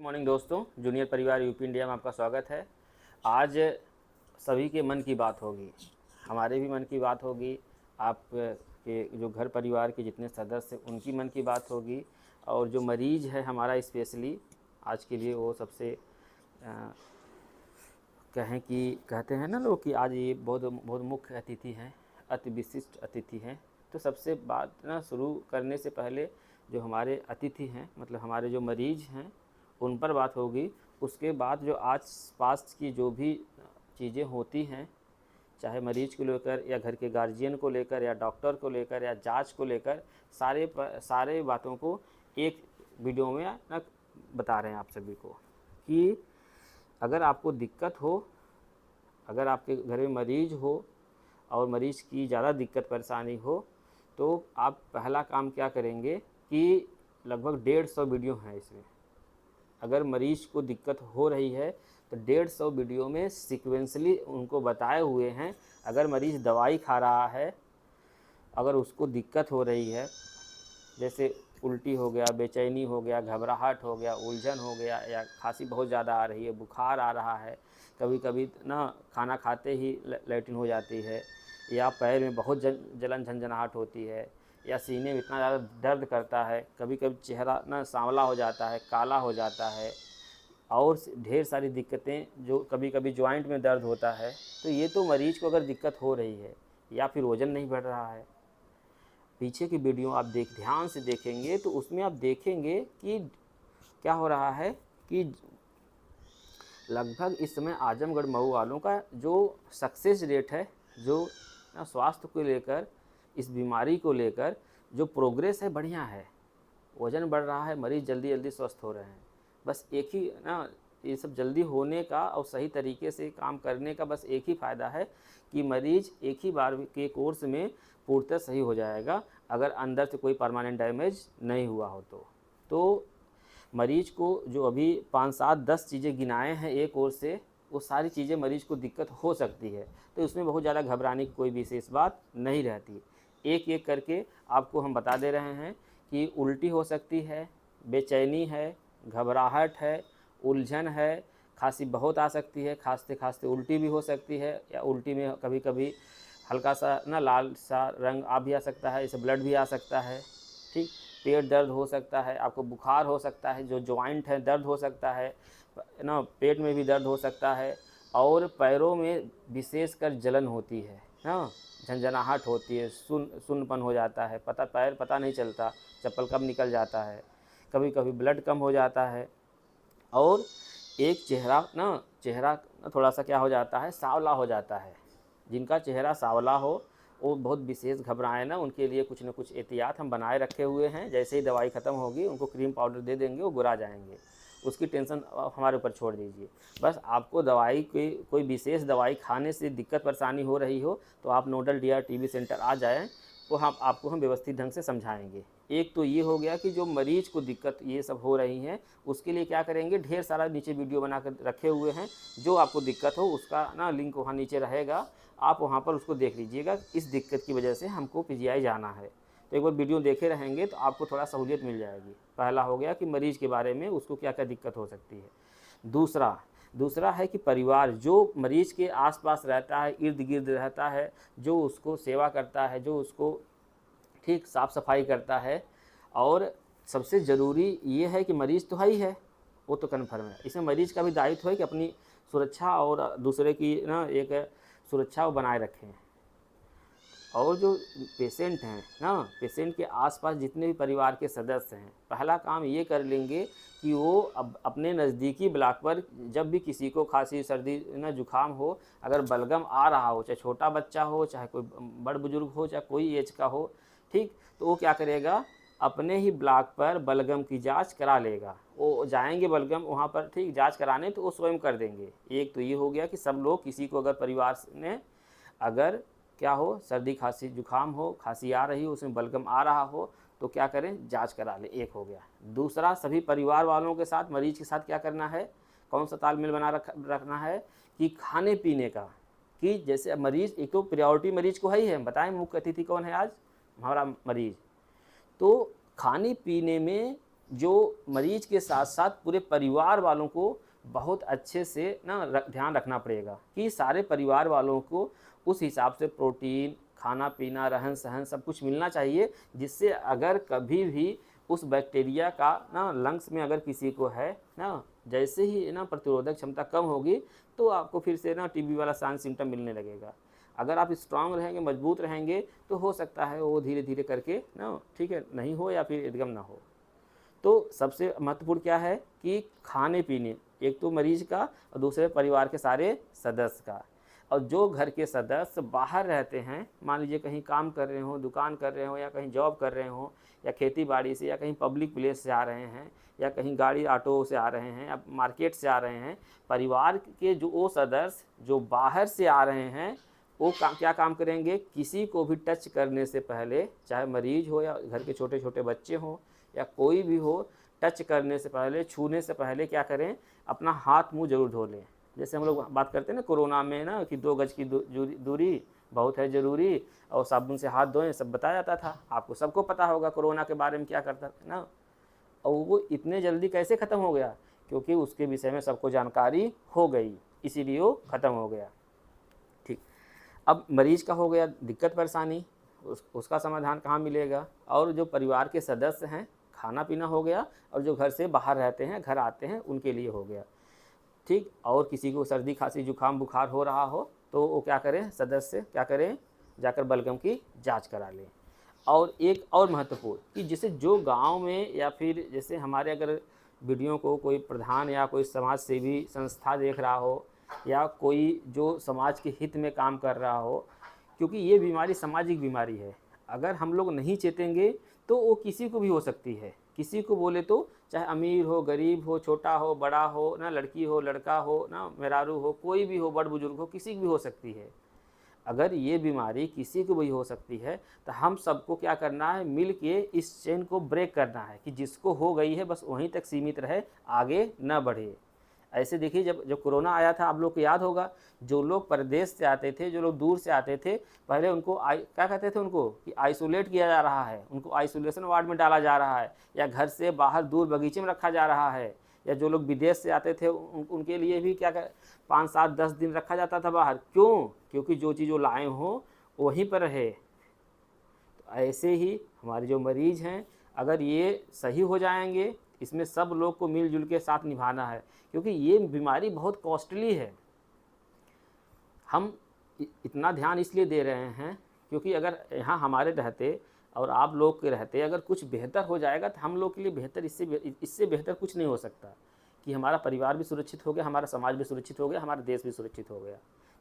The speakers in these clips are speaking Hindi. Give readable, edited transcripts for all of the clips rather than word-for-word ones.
मॉर्निंग दोस्तों, जूनियर परिवार यूपी इंडिया में आपका स्वागत है। आज सभी के मन की बात होगी, हमारे भी मन की बात होगी, आप के जो घर परिवार के जितने सदस्य उनकी मन की बात होगी, और जो मरीज़ है हमारा स्पेशली आज के लिए वो सबसे कहें कि कहते हैं ना लोग कि आज ये बहुत बहुत मुख्य अतिथि हैं, अति विशिष्ट अतिथि हैं। तो सबसे बात ना शुरू करने से पहले जो हमारे अतिथि हैं, मतलब हमारे जो मरीज़ हैं, उन पर बात होगी। उसके बाद जो आस पास की जो भी चीज़ें होती हैं, चाहे मरीज़ को लेकर या घर के गार्जियन को लेकर या डॉक्टर को लेकर या जांच को लेकर, सारे बातों को एक वीडियो में ना बता रहे हैं आप सभी को कि अगर आपको दिक्कत हो, अगर आपके घर में मरीज़ हो और मरीज़ की ज़्यादा दिक्कत परेशानी हो, तो आप पहला काम क्या करेंगे कि लगभग 150 वीडियो हैं इसमें। अगर मरीज़ को दिक्कत हो रही है तो 150 वीडियो में सीक्वेंसली उनको बताए हुए हैं। अगर मरीज़ दवाई खा रहा है, अगर उसको दिक्कत हो रही है, जैसे उल्टी हो गया, बेचैनी हो गया, घबराहट हो गया, उलझन हो गया, या खांसी बहुत ज़्यादा आ रही है, बुखार आ रहा है, कभी कभी ना खाना खाते ही लैट्रिन हो जाती है, या पैर में बहुत जलन झंझनाहट होती है, या सीने में इतना ज़्यादा दर्द करता है, कभी कभी चेहरा ना सांवला हो जाता है, काला हो जाता है, और ढेर सारी दिक्कतें, जो कभी कभी जॉइंट में दर्द होता है। तो ये तो मरीज़ को अगर दिक्कत हो रही है, या फिर वज़न नहीं बढ़ रहा है, पीछे की वीडियो आप ध्यान से देखेंगे तो उसमें आप देखेंगे कि क्या हो रहा है कि लगभग इस समय आजमगढ़ मऊ वालों का जो सक्सेस रेट है, जो स्वास्थ्य को लेकर, इस बीमारी को लेकर जो प्रोग्रेस है, बढ़िया है। वज़न बढ़ रहा है, मरीज़ जल्दी जल्दी स्वस्थ हो रहे हैं। बस एक ही ना, ये सब जल्दी होने का और सही तरीके से काम करने का बस एक ही फ़ायदा है कि मरीज़ एक ही बार के कोर्स में पूर्णतः सही हो जाएगा, अगर अंदर से कोई परमानेंट डैमेज नहीं हुआ हो तो मरीज़ को जो अभी 5, 7, 10 चीज़ें गिनाए हैं एक ओर से, वो सारी चीज़ें मरीज़ को दिक्कत हो सकती है। तो इसमें बहुत ज़्यादा घबराने की कोई विशेष बात नहीं रहती। एक एक करके आपको हम बता दे रहे हैं कि उल्टी हो सकती है, बेचैनी है, घबराहट है, उलझन है, खांसी बहुत आ सकती है, खांसते खांसते उल्टी भी हो सकती है, या उल्टी में कभी कभी हल्का सा ना लाल सा रंग आ भी आ सकता है, इससे ब्लड भी आ सकता है। ठीक, पेट दर्द हो सकता है, आपको बुखार हो सकता है, जो जॉइंट है दर्द हो सकता है ना, पेट में भी दर्द हो सकता है, और पैरों में विशेषकर जलन होती है ना, झंझनाहट होती है, सुन्नपन हो जाता है, पैर पता नहीं चलता चप्पल कब निकल जाता है, कभी कभी ब्लड कम हो जाता है, और एक चेहरा थोड़ा सा क्या हो जाता है, सांवला हो जाता है। जिनका चेहरा सांवला हो वो बहुत विशेष घबराएं ना, उनके लिए कुछ न कुछ एहतियात हम बनाए रखे हुए हैं। जैसे ही दवाई ख़त्म होगी उनको क्रीम पाउडर दे देंगे, वो गुरा जाएंगे, उसकी टेंशन हमारे ऊपर छोड़ दीजिए। बस आपको दवाई कोई विशेष दवाई खाने से दिक्कत परेशानी हो रही हो तो आप नोडल डीआर टीबी सेंटर आ जाएँ, तो हम आपको व्यवस्थित ढंग से समझाएंगे। एक तो ये हो गया कि जो मरीज़ को दिक्कत ये सब हो रही हैं, उसके लिए क्या करेंगे, ढेर सारा नीचे वीडियो बना कर रखे हुए हैं। जो आपको दिक्कत हो उसका ना लिंक वहाँ नीचे रहेगा, आप वहाँ पर उसको देख लीजिएगा। इस दिक्कत की वजह से हमको पीजीआई जाना है, तो एक बार वीडियो देखे रहेंगे तो आपको थोड़ा सहूलियत मिल जाएगी। पहला हो गया कि मरीज़ के बारे में, उसको क्या क्या दिक्कत हो सकती है। दूसरा है कि परिवार जो मरीज़ के आसपास रहता है, इर्द गिर्द रहता है, जो उसको सेवा करता है, जो उसको ठीक साफ़ सफाई करता है, और सबसे ज़रूरी ये है कि मरीज़ तो है ही है, वो तो कन्फर्म है। इसमें मरीज़ का भी दायित्व है कि अपनी सुरक्षा और दूसरे की ना एक सुरक्षा वो बनाए रखें। और जो पेशेंट हैं ना, पेशेंट के आसपास जितने भी परिवार के सदस्य हैं, पहला काम ये कर लेंगे कि वो अब अपने नज़दीकी ब्लॉक पर जब भी किसी को खांसी सर्दी ना जुकाम हो, अगर बलगम आ रहा हो, चाहे छोटा बच्चा हो, चाहे कोई बड़ बुजुर्ग हो, चाहे कोई एज का हो, ठीक, तो वो क्या करेगा, अपने ही ब्लॉक पर बलगम की जांच करा लेगा। वो जाएंगे बलगम वहाँ पर, ठीक, जांच कराने, तो वो स्वयं कर देंगे। एक तो ये हो गया कि सब लोग, किसी को अगर परिवार ने अगर क्या हो, सर्दी खांसी जुकाम हो, खांसी आ रही हो, उसमें बलगम आ रहा हो, तो क्या करें, जांच करा ले। एक हो गया। दूसरा, सभी परिवार वालों के साथ, मरीज के साथ क्या करना है, कौन सा तालमेल बना रखना है कि खाने पीने का, कि जैसे मरीज़, एक तो प्रायोरिटी मरीज़ को है ही है, बताएं मुख्य अतिथि कौन है आज, हमारा मरीज़। तो खाने पीने में जो मरीज के साथ साथ पूरे परिवार वालों को बहुत अच्छे से ना ध्यान रखना पड़ेगा कि सारे परिवार वालों को उस हिसाब से प्रोटीन, खाना पीना, रहन सहन सब कुछ मिलना चाहिए, जिससे अगर कभी भी उस बैक्टीरिया का ना लंग्स में अगर किसी को है ना, जैसे ही ना प्रतिरोधक क्षमता कम होगी तो आपको फिर से ना टीबी वाला साइन सिम्टम मिलने लगेगा। अगर आप स्ट्रांग रहेंगे, मजबूत रहेंगे, तो हो सकता है वो धीरे धीरे करके ना, ठीक है, नहीं हो या फिर एकदम ना हो। तो सबसे महत्वपूर्ण क्या है कि खाने पीने, एक तो मरीज का और दूसरे परिवार के सारे सदस्य का। और जो घर के सदस्य बाहर रहते हैं, मान लीजिए कहीं काम कर रहे हो, दुकान कर रहे हो, या कहीं जॉब कर रहे हो, या खेती बाड़ी से, या कहीं पब्लिक प्लेस से आ रहे हैं, या कहीं गाड़ी ऑटो से आ रहे हैं, या मार्केट से आ रहे हैं, परिवार के जो वो सदस्य जो बाहर से आ रहे हैं वो क्या काम करेंगे, किसी को भी टच करने से पहले, चाहे मरीज हो या घर के छोटे छोटे बच्चे हों या कोई भी हो, टच करने से पहले, छूने से पहले क्या करें, अपना हाथ मुंह जरूर धो लें। जैसे हम लोग बात करते हैं ना कोरोना में ना कि 2 गज की दूरी बहुत है ज़रूरी, और साबुन से हाथ धोएं, सब बताया जाता था। आपको सबको पता होगा कोरोना के बारे में क्या करता था ना। और वो इतने जल्दी कैसे ख़त्म हो गया, क्योंकि उसके विषय में सबको जानकारी हो गई, इसीलिए वो ख़त्म हो गया। ठीक, अब मरीज का हो गया दिक्कत परेशानी, उसका समाधान कहाँ मिलेगा। और जो परिवार के सदस्य हैं, खाना पीना हो गया, और जो घर से बाहर रहते हैं, घर आते हैं, उनके लिए हो गया। ठीक, और किसी को सर्दी खांसी जुकाम बुखार हो रहा हो तो वो क्या करें, सदस्य क्या करें, जाकर बलगम की जांच करा लें। और एक और महत्वपूर्ण कि जैसे जो गांव में या फिर जैसे हमारे अगर वीडियो को कोई प्रधान या कोई समाज सेवी संस्था देख रहा हो, या कोई जो समाज के हित में काम कर रहा हो, क्योंकि ये बीमारी सामाजिक बीमारी है। अगर हम लोग नहीं चेतेंगे तो वो किसी को भी हो सकती है। किसी को बोले तो चाहे अमीर हो, गरीब हो, छोटा हो, बड़ा हो ना, लड़की हो, लड़का हो ना, मेहरारू हो, कोई भी हो, बड़ बुजुर्ग हो, किसी की भी हो सकती है। अगर ये बीमारी किसी को भी हो सकती है तो हम सबको क्या करना है, मिल के इस चेन को ब्रेक करना है कि जिसको हो गई है बस वहीं तक सीमित रहे, आगे न बढ़े। ऐसे देखिए, जब जब कोरोना आया था, आप लोग को याद होगा, जो लोग परदेश से आते थे, जो लोग दूर से आते थे, पहले उनको क्या कहते थे उनको कि आइसोलेट किया जा रहा है, उनको आइसोलेशन वार्ड में डाला जा रहा है, या घर से बाहर दूर बगीचे में रखा जा रहा है। या जो लोग विदेश से आते थे उनके लिए भी क्या 5, 7, 10 दिन रखा जाता था बाहर। क्यों? क्योंकि जो चीज़ वो लाए हों वहीं पर रहे। तो ऐसे ही हमारे जो मरीज हैं, अगर ये सही हो जाएंगे, इसमें सब लोग को मिलजुल के साथ निभाना है, क्योंकि ये बीमारी बहुत कॉस्टली है। हम इतना ध्यान इसलिए दे रहे हैं क्योंकि अगर यहाँ हमारे रहते और आप लोग के रहते अगर कुछ बेहतर हो जाएगा तो हम लोग के लिए बेहतर, इससे बेहतर कुछ नहीं हो सकता कि हमारा परिवार भी सुरक्षित हो गया, हमारा समाज भी सुरक्षित हो गया, हमारा देश भी सुरक्षित हो गया।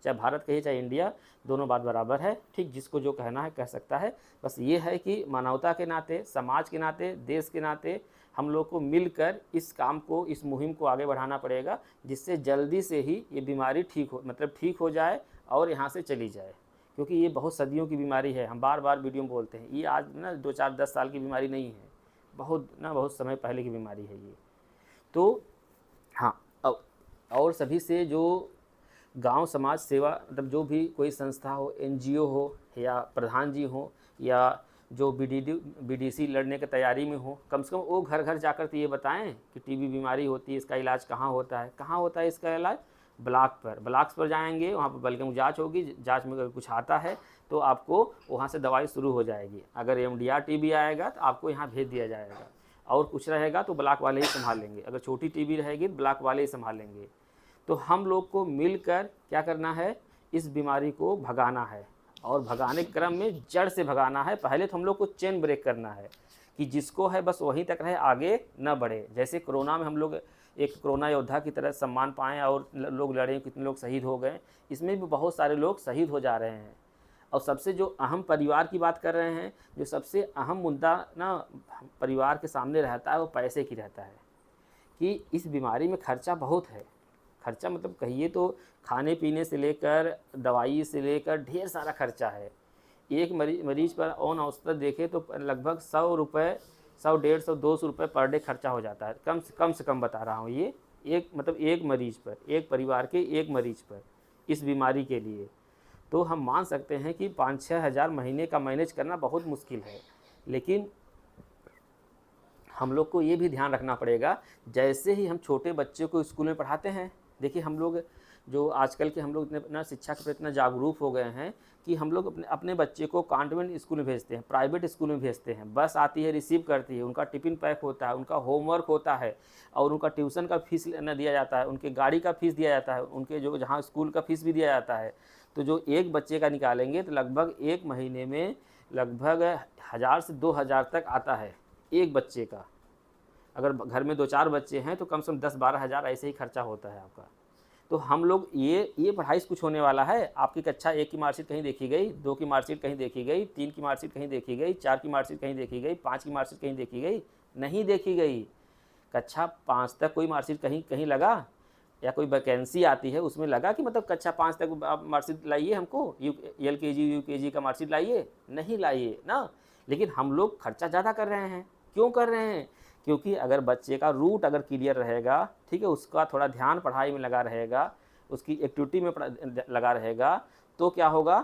चाहे भारत कहिए चाहे इंडिया, दोनों बात बराबर है। ठीक, जिसको जो कहना है कह सकता है। बस ये है कि मानवता के नाते, समाज के नाते, देश के नाते हम लोग को मिलकर इस काम को, इस मुहिम को आगे बढ़ाना पड़ेगा, जिससे जल्दी से ही ये बीमारी ठीक हो जाए और यहाँ से चली जाए। क्योंकि ये बहुत सदियों की बीमारी है। हम बार बार वीडियो में बोलते हैं, ये आज ना 2, 4, 10 साल की बीमारी नहीं है, बहुत समय पहले की बीमारी है ये। तो हाँ, और सभी से जो गांव समाज सेवा, मतलब जो भी कोई संस्था हो, एनजीओ हो, या प्रधान जी हो, या जो बीडीसी लड़ने की तैयारी में हो, कम से कम वो घर घर जाकर तो ये बताएं कि टीबी बीमारी होती है, इसका इलाज कहाँ होता है इसका इलाज ब्लॉक्स पर जाएंगे, वहाँ पर बलगम जांच होगी। जांच में अगर कुछ आता है तो आपको वहाँ से दवाई शुरू हो जाएगी। अगर एमडीआर टीबी आएगा तो आपको यहाँ भेज दिया जाएगा, और कुछ रहेगा तो ब्लॉक वाले ही संभालेंगे। अगर छोटी टीबी रहेगी तो ब्लॉक वाले ही संभालेंगे। तो हम लोग को मिलकर क्या करना है, इस बीमारी को भगाना है, और भगाने के क्रम में जड़ से भगाना है। पहले तो हम लोग को चेन ब्रेक करना है कि जिसको है बस वहीं तक रहे, आगे न बढ़े। जैसे कोरोना में हम लोग एक कोरोना योद्धा की तरह सम्मान पाएँ और लोग लड़े, कितने लोग शहीद हो गए, इसमें भी बहुत सारे लोग शहीद हो जा रहे हैं। और सबसे जो अहम परिवार की बात कर रहे हैं, जो सबसे अहम मुद्दा ना परिवार के सामने रहता है वो पैसे की रहता है कि इस बीमारी में खर्चा बहुत है। खर्चा मतलब कहिए तो खाने पीने से लेकर दवाई से लेकर ढेर सारा खर्चा है। एक मरीज पर ऑन औसत देखें तो लगभग 100 रुपये, 100, 150, 200 रुपये पर डे खर्चा हो जाता है। कम से कम बता रहा हूँ ये, एक मरीज पर, एक परिवार के एक मरीज पर इस बीमारी के लिए। तो हम मान सकते हैं कि 5-6 हज़ार महीने का मैनेज करना बहुत मुश्किल है। लेकिन हम लोग को ये भी ध्यान रखना पड़ेगा, जैसे ही हम छोटे बच्चे को स्कूल में पढ़ाते हैं, देखिए हम लोग जो आजकल के हम लोग इतने ना शिक्षा के प्रति इतना जागरूक हो गए हैं कि हम लोग अपने अपने बच्चे को कॉन्वेंट स्कूल में भेजते हैं, प्राइवेट स्कूल में भेजते हैं। बस आती है, रिसीव करती है, उनका टिफ़िन पैक होता है, उनका होमवर्क होता है और उनका ट्यूशन का फीस न दिया जाता है, उनके गाड़ी का फीस दिया जाता है, उनके जो जहाँ स्कूल का फीस भी दिया जाता है। तो जो एक बच्चे का निकालेंगे तो लगभग एक महीने में लगभग 1000 से 2000 तक आता है एक बच्चे का। अगर घर में 2-4 बच्चे हैं तो कम से कम 10-12 हज़ार ऐसे ही खर्चा होता है आपका। तो हम लोग ये पढ़ाई से कुछ होने वाला है? आपकी कक्षा 1 की मार्कशीट कहीं देखी गई, 2 की मार्कशीट कहीं देखी गई, 3 की मार्कशीट कहीं देखी गई, 4 की मार्कशीट कहीं देखी गई, 5 की मार्कशीट कहीं देखी गई? नहीं देखी गई। कक्षा 5 तक कोई मार्कशीट कहीं कहीं लगा, या कोई वैकेंसी आती है उसमें लगा कि मतलब कक्षा 5 तक आप मार्कशीट लाइए, हमको LKG UKG का मार्कशीट लाइए? नहीं लाइए ना। लेकिन हम लोग खर्चा ज़्यादा कर रहे हैं। क्यों कर रहे हैं? क्योंकि अगर बच्चे का रूट अगर क्लियर रहेगा, ठीक है, उसका थोड़ा ध्यान पढ़ाई में लगा रहेगा, उसकी एक्टिविटी में लगा रहेगा, तो क्या होगा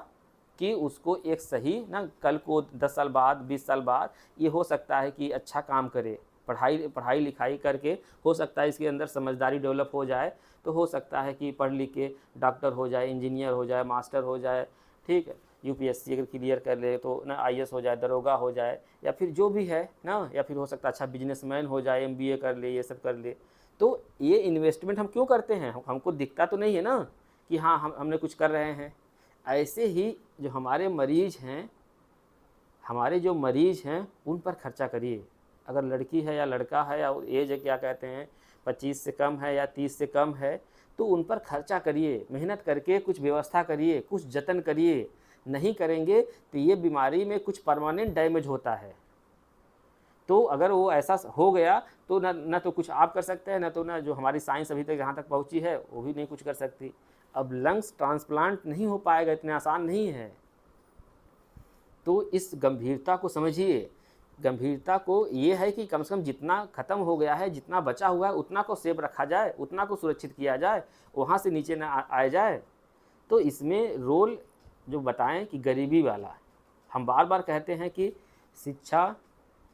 कि उसको एक सही ना, कल को 10 साल बाद 20 साल बाद ये हो सकता है कि अच्छा काम करे, पढ़ाई लिखाई करके हो सकता है इसके अंदर समझदारी डेवलप हो जाए, तो हो सकता है कि पढ़ लिख के डॉक्टर हो जाए, इंजीनियर हो जाए, मास्टर हो जाए, ठीक है, UPSC अगर क्लियर कर ले तो ना IAS हो जाए, दरोगा हो जाए, या फिर जो भी है ना, या फिर हो सकता है अच्छा बिजनेसमैन हो जाए, MBA कर ले, ये सब कर ले। तो ये इन्वेस्टमेंट हम क्यों करते हैं? हमको दिखता तो नहीं है ना कि हाँ हमने कुछ कर रहे हैं। ऐसे ही जो हमारे मरीज़ हैं, हमारे जो मरीज़ हैं उन पर खर्चा करिए। अगर लड़की है या लड़का है या एज क्या कहते हैं 25 से कम है या 30 से कम है, तो उन पर खर्चा करिए, मेहनत करके कुछ व्यवस्था करिए, कुछ जतन करिए। नहीं करेंगे तो ये बीमारी में कुछ परमानेंट डैमेज होता है। तो अगर वो ऐसा हो गया तो न तो कुछ आप कर सकते हैं, न तो न जो हमारी साइंस अभी तक जहाँ तक पहुँची है वो भी नहीं कुछ कर सकती। अब लंग्स ट्रांसप्लांट नहीं हो पाएगा, इतने आसान नहीं है। तो इस गंभीरता को समझिए। गंभीरता को ये है कि कम से कम जितना ख़त्म हो गया है, जितना बचा हुआ है, उतना को सेव रखा जाए, उतना को सुरक्षित किया जाए, वहाँ से नीचे ना आया जाए। तो इसमें रोल जो बताएं कि गरीबी वाला, हम बार बार कहते हैं कि शिक्षा,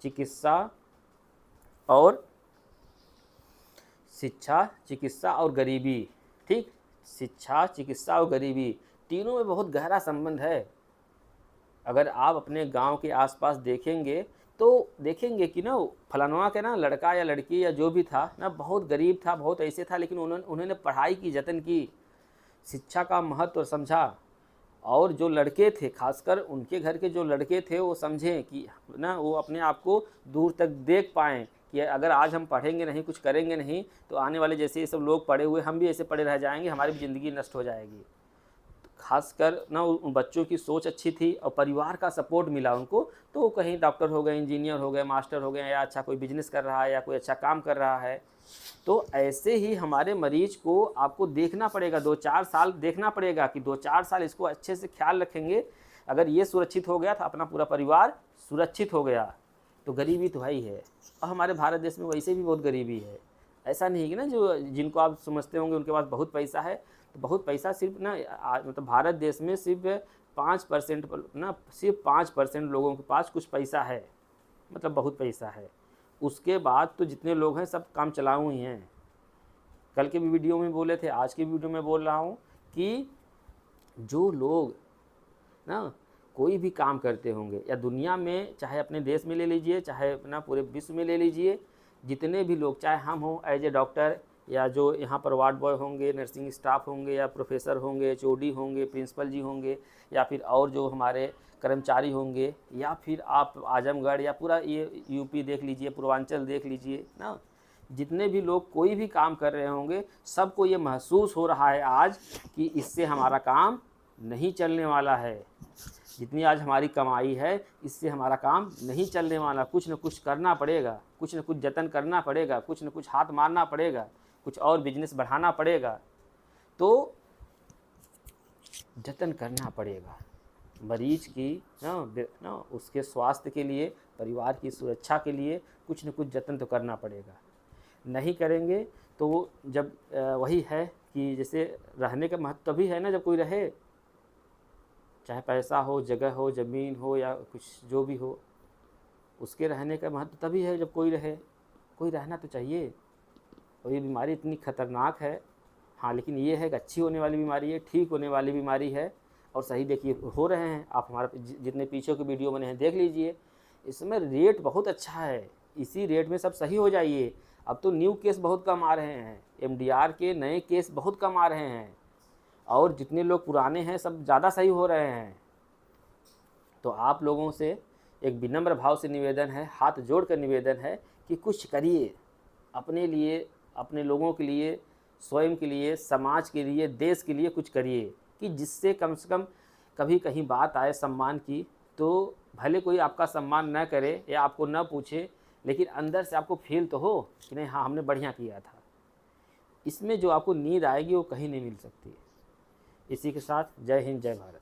चिकित्सा और गरीबी, ठीक, शिक्षा, चिकित्सा और गरीबी तीनों में बहुत गहरा संबंध है। अगर आप अपने गांव के आसपास देखेंगे तो देखेंगे कि ना फलानवा के ना लड़का या लड़की या जो भी था ना बहुत गरीब था, बहुत ऐसे था, लेकिन उन्होंने पढ़ाई की, जतन की, शिक्षा का महत्व समझा। और जो लड़के थे, खासकर उनके घर के जो लड़के थे, वो समझें कि ना वो अपने आप को दूर तक देख पाएँ कि अगर आज हम पढ़ेंगे नहीं, कुछ करेंगे नहीं, तो आने वाले जैसे ये सब लोग पढ़े हुए, हम भी ऐसे पढ़े रह जाएंगे, हमारी भी ज़िंदगी नष्ट हो जाएगी। खासकर ना उन बच्चों की सोच अच्छी थी और परिवार का सपोर्ट मिला उनको, तो वो कहीं डॉक्टर हो गए, इंजीनियर हो गए, मास्टर हो गए, या अच्छा कोई बिजनेस कर रहा है या कोई अच्छा काम कर रहा है। तो ऐसे ही हमारे मरीज को आपको देखना पड़ेगा, 2-4 साल देखना पड़ेगा कि 2-4 साल इसको अच्छे से ख्याल रखेंगे। अगर ये सुरक्षित हो गया तो अपना पूरा परिवार सुरक्षित हो गया। तो गरीबी तो है ही है, और हमारे भारत देश में वैसे भी बहुत गरीबी है। ऐसा नहीं कि ना जो जिनको आप समझते होंगे उनके पास बहुत पैसा है, तो बहुत पैसा सिर्फ ना मतलब भारत देश में सिर्फ 5% ना, सिर्फ 5% लोगों के पास कुछ पैसा है, मतलब बहुत पैसा है। उसके बाद तो जितने लोग हैं सब काम चलाऊ ही हैं। कल के भी वीडियो में बोले थे, आज की वीडियो में बोल रहा हूँ कि जो लोग ना कोई भी काम करते होंगे, या दुनिया में चाहे अपने देश में ले लीजिए, चाहे अपना पूरे विश्व में ले लीजिए, जितने भी लोग, चाहे हम हों एज ए डॉक्टर, या जो यहाँ पर वार्ड बॉय होंगे, नर्सिंग स्टाफ होंगे, या प्रोफेसर होंगे, HOD होंगे, प्रिंसिपल जी होंगे, या फिर और जो हमारे कर्मचारी होंगे, या फिर आप आजमगढ़ या पूरा ये यूपी देख लीजिए, पूर्वांचल देख लीजिए ना, जितने भी लोग कोई भी काम कर रहे होंगे, सबको ये महसूस हो रहा है आज कि इससे हमारा काम नहीं चलने वाला है। जितनी आज हमारी कमाई है, इससे हमारा काम नहीं चलने वाला। कुछ न कुछ करना पड़ेगा, कुछ न कुछ जतन करना पड़ेगा, कुछ न कुछ हाथ मारना पड़ेगा, कुछ और बिजनेस बढ़ाना पड़ेगा। तो जतन करना पड़ेगा मरीज की ना उसके स्वास्थ्य के लिए, परिवार की सुरक्षा के लिए कुछ न कुछ जतन तो करना पड़ेगा। नहीं करेंगे तो वो जब वही है कि जैसे रहने का महत्व तभी है ना जब कोई रहे, चाहे पैसा हो, जगह हो, ज़मीन हो, या कुछ जो भी हो। उसके रहने का महत्व तभी है जब कोई रहे, कोई रहना तो चाहिए। और ये बीमारी इतनी खतरनाक है, हाँ, लेकिन ये है कि अच्छी होने वाली बीमारी है, ठीक होने वाली बीमारी है। और सही देखिए हो रहे हैं, आप हमारा जितने पीछे के वीडियो बने हैं देख लीजिए, इसमें रेट बहुत अच्छा है, इसी रेट में सब सही हो जाइए। अब तो न्यू केस बहुत कम आ रहे हैं, एमडीआर के नए केस बहुत कम आ रहे हैं, और जितने लोग पुराने हैं सब ज़्यादा सही हो रहे हैं। तो आप लोगों से एक विनम्र भाव से निवेदन है, हाथ जोड़ कर निवेदन है कि कुछ करिए अपने लिए, अपने लोगों के लिए, स्वयं के लिए, समाज के लिए, देश के लिए कुछ करिए, कि जिससे कम से कम कभी कहीं बात आए सम्मान की, तो भले कोई आपका सम्मान न करे या आपको न पूछे, लेकिन अंदर से आपको फील तो हो कि नहीं, हाँ हमने बढ़िया किया था। इसमें जो आपको नींद आएगी वो कहीं नहीं मिल सकती। इसी के साथ जय हिंद, जय भारत।